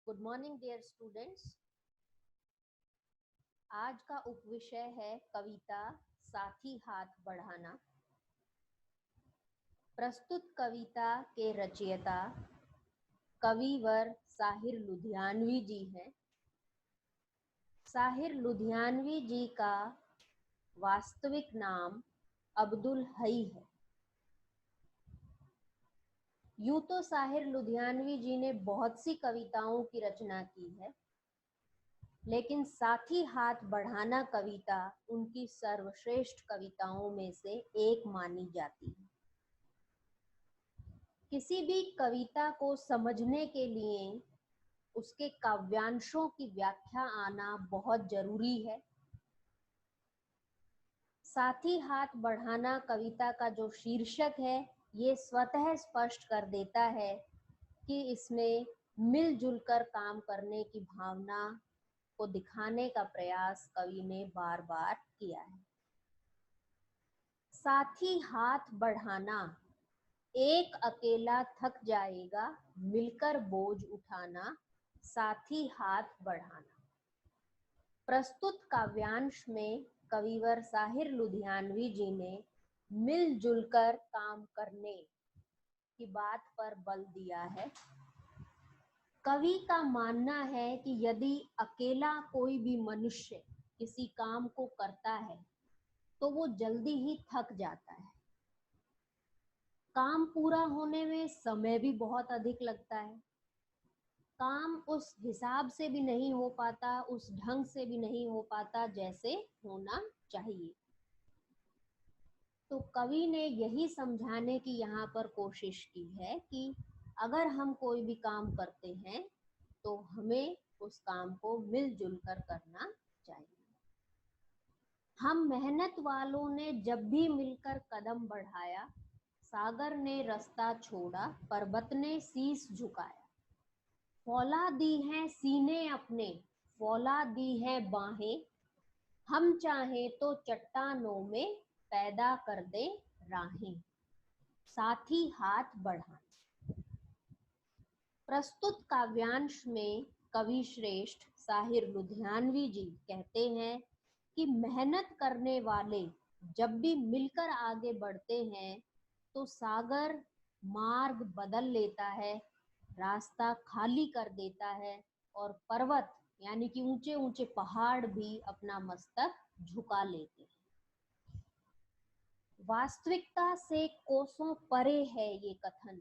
Good morning dear students. आज का उपविषय है कविता साथी हाथ बढ़ाना। प्रस्तुत कविता के रचयिता कविवर साहिर लुधियानवी जी हैं। साहिर लुधियानवी जी का वास्तविक नाम अब्दुल हई है। यूं तो साहिर लुधियानवी जी ने बहुत सी कविताओं की रचना की है, लेकिन साथी हाथ बढ़ाना कविता उनकी सर्वश्रेष्ठ कविताओं में से एक मानी जाती है। किसी भी कविता को समझने के लिए उसके काव्यांशों की व्याख्या आना बहुत जरूरी है। साथी हाथ बढ़ाना कविता का जो शीर्षक है, ये स्वतः स्पष्ट कर देता है कि इसमें मिलजुल कर काम करने की भावना को दिखाने का प्रयास कवि ने बार बार किया है। साथी हाथ बढ़ाना, एक अकेला थक जाएगा, मिलकर बोझ उठाना, साथी हाथ बढ़ाना। प्रस्तुत काव्यांश में कविवर साहिर लुधियानवी जी ने मिलजुल कर काम करने की बात पर बल दिया है। कवि का मानना है कि यदि अकेला कोई भी मनुष्य किसी काम को करता है तो वो जल्दी ही थक जाता है। काम पूरा होने में समय भी बहुत अधिक लगता है। काम उस हिसाब से भी नहीं हो पाता, उस ढंग से भी नहीं हो पाता जैसे होना चाहिए। तो कवि ने यही समझाने की यहाँ पर कोशिश की है कि अगर हम कोई भी काम करते हैं तो हमें उस काम को मिलजुल कर करना चाहिए। हम मेहनत वालों ने जब भी मिलकर कदम बढ़ाया, सागर ने रास्ता छोड़ा, पर्वत ने शीश झुकाया। फौला दी हैं सीने अपने, फौला दी हैं बाहें, हम चाहें तो चट्टानों में पैदा कर दे राहें, साथी हाथ बढ़ाना। प्रस्तुत काव्यांश में कवि श्रेष्ठ साहिर लुधियानवी जी कहते हैं कि मेहनत करने वाले जब भी मिलकर आगे बढ़ते हैं तो सागर मार्ग बदल लेता है, रास्ता खाली कर देता है और पर्वत यानी कि ऊंचे ऊंचे पहाड़ भी अपना मस्तक झुका लेते हैं। वास्तविकता से कोसों परे है ये कथन,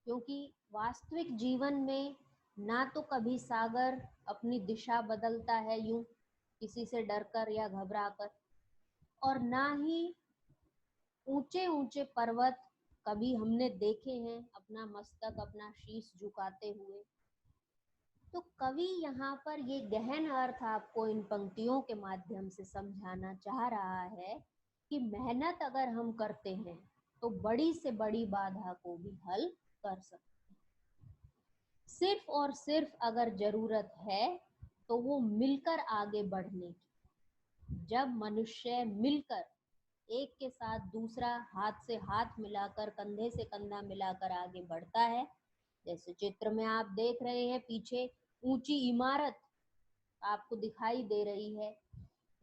क्योंकि वास्तविक जीवन में ना तो कभी सागर अपनी दिशा बदलता है यूं किसी से डरकर या घबराकर, और ना ही ऊंचे ऊंचे पर्वत कभी हमने देखे हैं अपना मस्तक अपना शीश झुकाते हुए। तो कवि यहाँ पर ये गहन अर्थ आपको इन पंक्तियों के माध्यम से समझाना चाह रहा है कि मेहनत अगर हम करते हैं तो बड़ी से बड़ी बाधा को भी हल कर सकते हैं। सिर्फ और सिर्फ अगर जरूरत है तो वो मिलकर आगे बढ़ने की। जब मनुष्य मिलकर एक के साथ दूसरा हाथ से हाथ मिलाकर कंधे से कंधा मिलाकर आगे बढ़ता है, जैसे चित्र में आप देख रहे हैं, पीछे ऊंची इमारत आपको दिखाई दे रही है,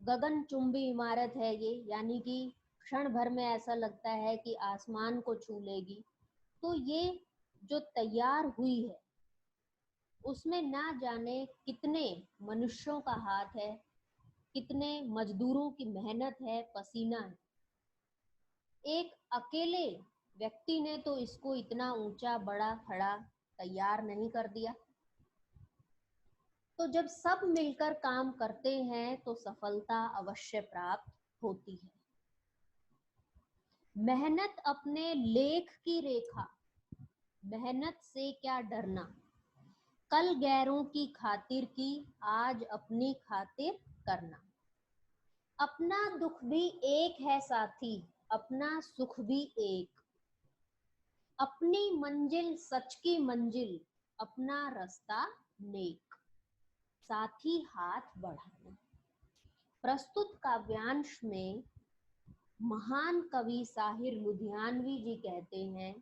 गगनचुंबी इमारत है ये, यानी कि क्षण भर में ऐसा लगता है कि आसमान को छू लेगी। तो ये जो तैयार हुई है उसमें ना जाने कितने मनुष्यों का हाथ है, कितने मजदूरों की मेहनत है, पसीना है। एक अकेले व्यक्ति ने तो इसको इतना ऊंचा बड़ा खड़ा तैयार नहीं कर दिया। तो जब सब मिलकर काम करते हैं तो सफलता अवश्य प्राप्त होती है। मेहनत अपने लेख की रेखा, मेहनत से क्या डरना, कल गैरों की खातिर की, आज अपनी खातिर करना। अपना दुख भी एक है साथी, अपना सुख भी एक, अपनी मंजिल सच की मंजिल, अपना रास्ता नेक, साथी हाथ बढ़ाना। प्रस्तुत काव्यांश में महान कवि साहिर लुधियानवी जी कहते हैं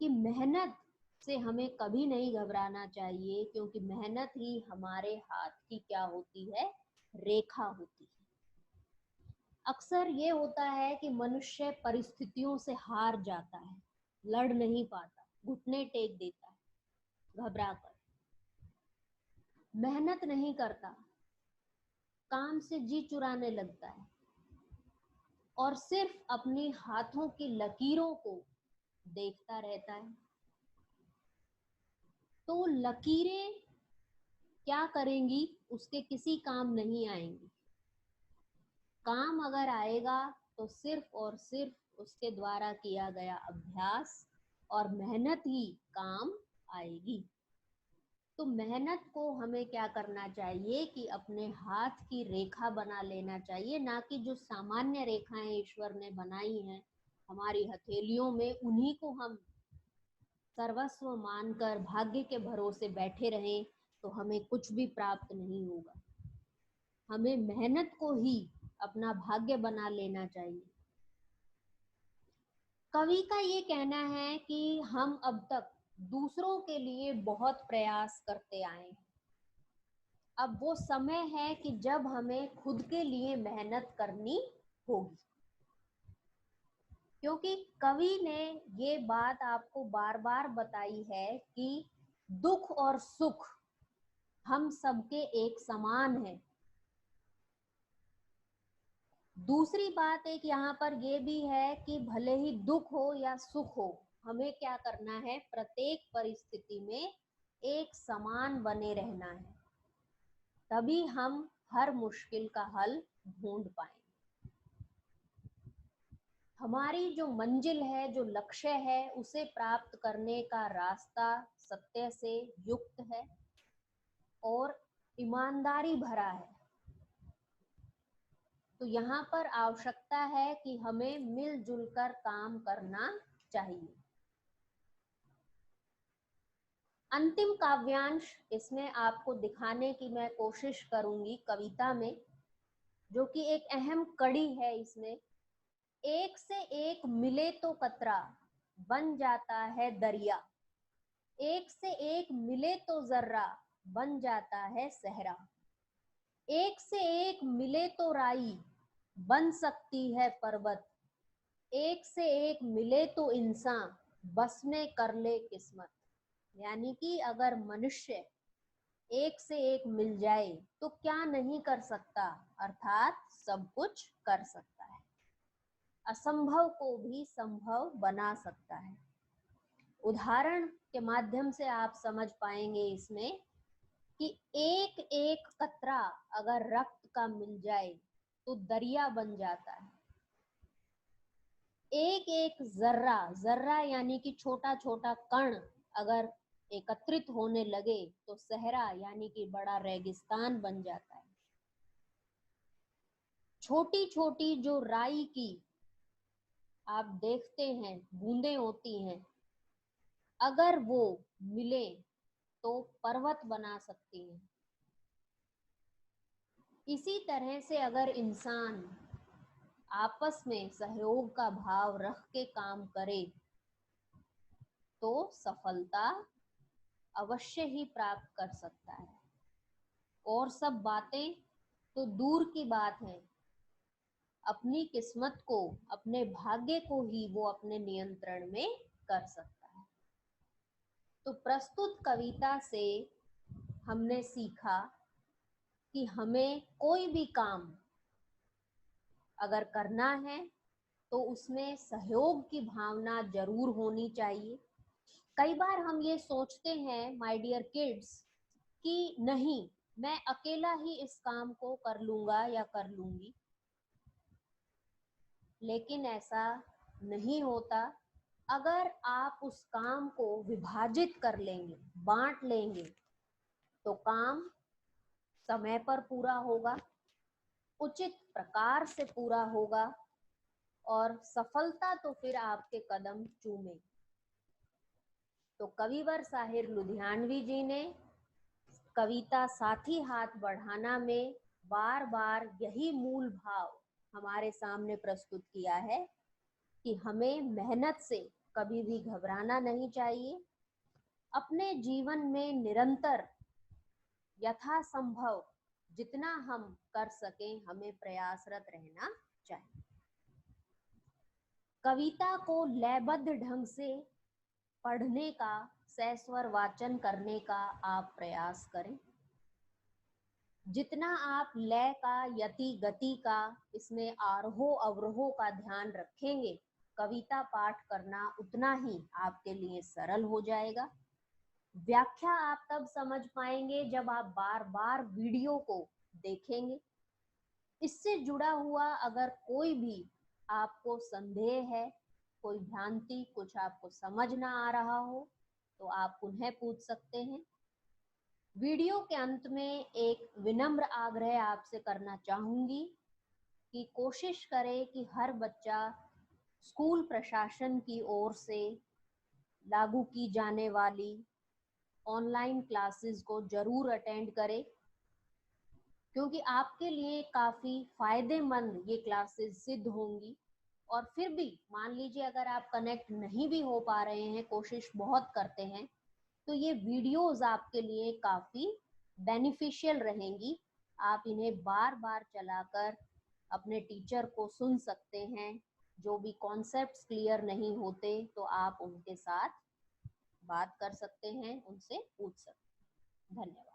कि मेहनत से हमें कभी नहीं घबराना चाहिए, क्योंकि मेहनत ही हमारे हाथ की क्या होती है, रेखा होती है। अक्सर ये होता है कि मनुष्य परिस्थितियों से हार जाता है, लड़ नहीं पाता, घुटने टेक देता है घबरा कर, मेहनत नहीं करता, काम से जी चुराने लगता है और सिर्फ अपनी हाथों की लकीरों को देखता रहता है। तो लकीरें क्या करेंगी, उसके किसी काम नहीं आएंगी। काम अगर आएगा तो सिर्फ और सिर्फ उसके द्वारा किया गया अभ्यास और मेहनत ही काम आएगी। तो मेहनत को हमें क्या करना चाहिए कि अपने हाथ की रेखा बना लेना चाहिए, ना कि जो सामान्य रेखाएं ईश्वर ने बनाई हैं हमारी हथेलियों में, उन्हीं को हम सर्वस्व मानकर भाग्य के भरोसे बैठे रहें तो हमें कुछ भी प्राप्त नहीं होगा। हमें मेहनत को ही अपना भाग्य बना लेना चाहिए। कवि का ये कहना है कि हम अब तक दूसरों के लिए बहुत प्रयास करते आए हैं, अब वो समय है कि जब हमें खुद के लिए मेहनत करनी होगी। क्योंकि कवि ने ये बात आपको बार बार बताई है कि दुख और सुख हम सबके एक समान है। दूसरी बात एक यहाँ पर ये भी है कि भले ही दुख हो या सुख हो, हमें क्या करना है, प्रत्येक परिस्थिति में एक समान बने रहना है, तभी हम हर मुश्किल का हल ढूंढ पाएंगे। हमारी जो मंजिल है, जो लक्ष्य है, उसे प्राप्त करने का रास्ता सत्य से युक्त है और ईमानदारी भरा है। तो यहाँ पर आवश्यकता है कि हमें मिलजुल कर काम करना चाहिए। अंतिम काव्यांश इसमें आपको दिखाने की मैं कोशिश करूंगी कविता में, जो कि एक अहम कड़ी है इसमें। एक से एक मिले तो कतरा बन जाता है दरिया, एक से एक मिले तो जर्रा बन जाता है सहरा, एक से एक मिले तो राई बन सकती है पर्वत, एक से एक मिले तो इंसान बस में कर ले किस्मत। यानी कि अगर मनुष्य एक से एक मिल जाए तो क्या नहीं कर सकता, अर्थात सब कुछ कर सकता है, असंभव को भी संभव बना सकता है। उदाहरण के माध्यम से आप समझ पाएंगे इसमें कि एक एक कतरा अगर रक्त का मिल जाए तो दरिया बन जाता है। एक एक जर्रा, जर्रा यानी कि छोटा छोटा कण अगर एकत्रित होने लगे तो सहरा यानी कि बड़ा रेगिस्तान बन जाता है। छोटी छोटी जो राई की आप देखते हैं बूंदें होती हैं, अगर वो मिले तो पर्वत बना सकती हैं। इसी तरह से अगर इंसान आपस में सहयोग का भाव रख के काम करे तो सफलता अवश्य ही प्राप्त कर सकता है। और सब बातें तो दूर की बात है, अपनी किस्मत को, अपने भाग्य को ही वो अपने नियंत्रण में कर सकता है। तो प्रस्तुत कविता से हमने सीखा कि हमें कोई भी काम अगर करना है तो उसमें सहयोग की भावना जरूर होनी चाहिए। कई बार हम ये सोचते हैं माय डियर किड्स कि नहीं, मैं अकेला ही इस काम को कर लूंगा या कर लूंगी, लेकिन ऐसा नहीं होता। अगर आप उस काम को विभाजित कर लेंगे, बांट लेंगे, तो काम समय पर पूरा होगा, उचित प्रकार से पूरा होगा और सफलता तो फिर आपके कदम चूमेगी। तो कविवर साहिर लुधियानवी जी ने कविता साथी हाथ बढ़ाना में बार बार यही मूल भाव हमारे सामने प्रस्तुत किया है कि हमें मेहनत से कभी भी घबराना नहीं चाहिए, अपने जीवन में निरंतर यथासंभव जितना हम कर सकें हमें प्रयासरत रहना चाहिए। कविता को लयबद्ध ढंग से पढ़ने का, सस्वर वाचन करने का आप प्रयास करें। जितना आप लय का, यति गति का, इसमें आरोह अवरोह का ध्यान रखेंगे, कविता पाठ करना उतना ही आपके लिए सरल हो जाएगा। व्याख्या आप तब समझ पाएंगे जब आप बार बार वीडियो को देखेंगे। इससे जुड़ा हुआ अगर कोई भी आपको संदेह है, कोई भ्रांति, कुछ आपको समझ ना आ रहा हो, तो आप पुनः पूछ सकते हैं। वीडियो के अंत में एक विनम्र आग्रह आपसे करना चाहूंगी कि कोशिश करें कि हर बच्चा स्कूल प्रशासन की ओर से लागू की जाने वाली ऑनलाइन क्लासेस को जरूर अटेंड करे, क्योंकि आपके लिए काफी फायदेमंद ये क्लासेस सिद्ध होंगी। और फिर भी मान लीजिए अगर आप कनेक्ट नहीं भी हो पा रहे हैं, कोशिश बहुत करते हैं, तो ये वीडियोस आपके लिए काफी बेनिफिशियल रहेंगी। आप इन्हें बार बार चलाकर अपने टीचर को सुन सकते हैं। जो भी कॉन्सेप्ट्स क्लियर नहीं होते तो आप उनके साथ बात कर सकते हैं, उनसे पूछ सकते हैं। धन्यवाद।